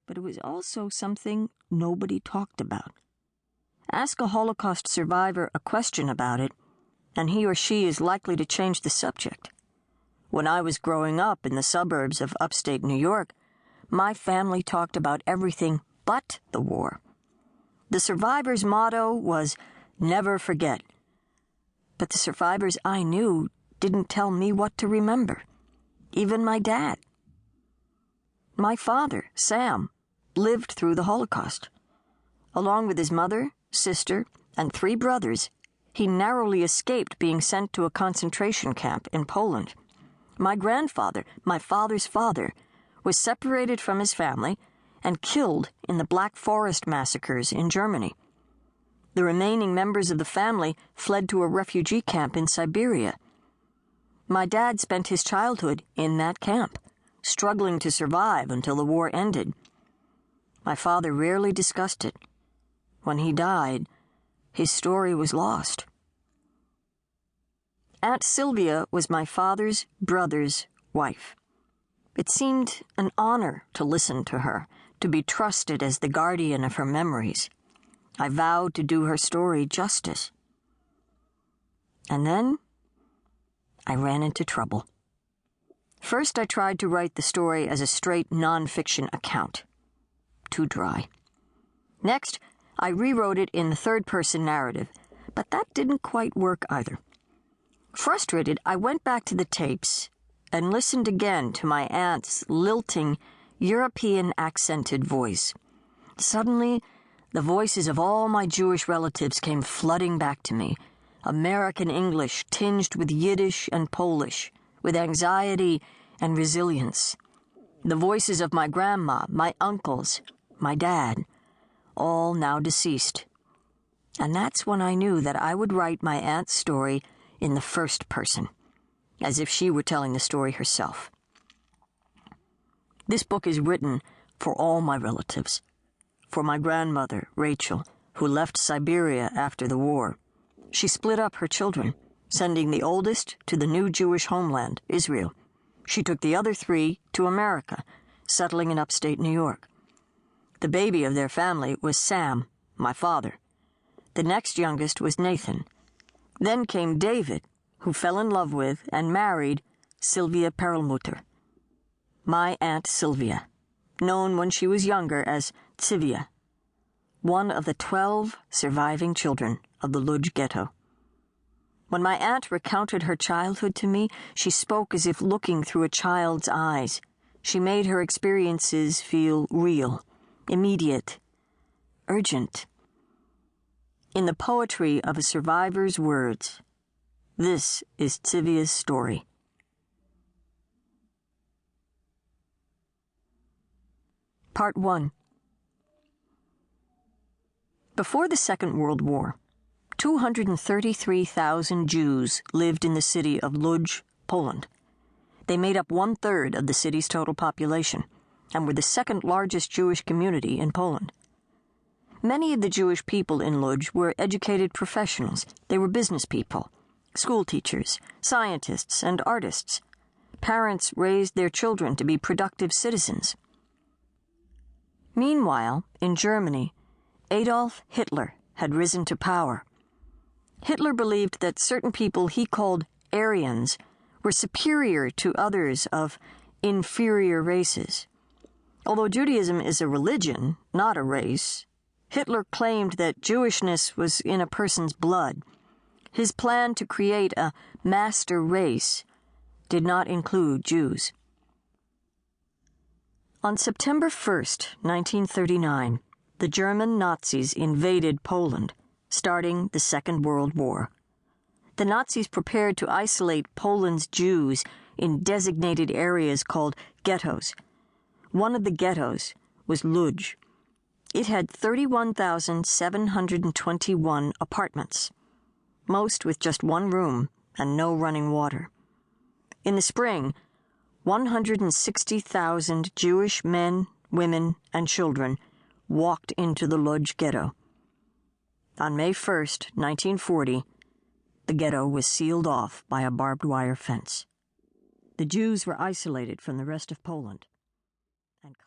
but it was also something nobody talked about. Ask a Holocaust survivor a question about it, and he or she is likely to change the subject. When I was growing up in the suburbs of upstate New York, my family talked about everything but the war. The survivors' motto was, "Never forget." But the survivors I knew didn't tell me what to remember. Even my dad. My father, Sam, lived through the Holocaust. Along with his mother, sister, and 3 brothers, he narrowly escaped being sent to a concentration camp in Poland. My grandfather, my father's father, was separated from his family and killed in the Black Forest massacres in Germany. The remaining members of the family fled to a refugee camp in Siberia. My dad spent his childhood in that camp, struggling to survive until the war ended. My father rarely discussed it. When he died, his story was lost. Aunt Syvia was my father's brother's wife. It seemed an honor to listen to her, to be trusted as the guardian of her memories. I vowed to do her story justice. And then I ran into trouble. First, I tried to write the story as a straight nonfiction account. Too dry. Next, I rewrote it in the third-person narrative, but that didn't quite work either. Frustrated, I went back to the tapes and listened again to my aunt's lilting, European-accented voice. Suddenly, the voices of all my Jewish relatives came flooding back to me, American English tinged with Yiddish and Polish, with anxiety and resilience. The voices of my grandma, my uncles, my dad, all now deceased. And that's when I knew that I would write my aunt's story in the first person, as if she were telling the story herself. This book is written for all my relatives. For my grandmother, Rachel, who left Siberia after the war. She split up her children, sending the oldest to the new Jewish homeland, Israel. She took the other 3 to America, settling in upstate New York. The baby of their family was Sam, my father. The next youngest was Nathan. Then came David, who fell in love with and married Syvia Perlmutter. My Aunt Syvia, known when she was younger as Syvia, one of the 12 surviving children of the Lodz ghetto. When my aunt recounted her childhood to me, she spoke as if looking through a child's eyes. She made her experiences feel real, immediate, urgent. In the poetry of a survivor's words, this is Syvia's story. Part 1. Before the Second World War, 233,000 Jews lived in the city of Lodz, Poland. They made up 1/3 of the city's total population and were the second largest Jewish community in Poland. Many of the Jewish people in Lodz were educated professionals. They were business people, school teachers, scientists, and artists. Parents raised their children to be productive citizens. Meanwhile, in Germany, Adolf Hitler had risen to power. Hitler believed that certain people he called Aryans were superior to others of inferior races. Although Judaism is a religion, not a race, Hitler claimed that Jewishness was in a person's blood. His plan to create a master race did not include Jews. On September 1st, 1939, the German Nazis invaded Poland, starting the Second World War. The Nazis prepared to isolate Poland's Jews in designated areas called ghettos. One of the ghettos was Lodz. It had 31,721 apartments, most with just one room and no running water. In the spring, 160,000 Jewish men, women, and children walked into the Lodz ghetto. On May 1st, 1940, the ghetto was sealed off by a barbed wire fence. The Jews were isolated from the rest of Poland.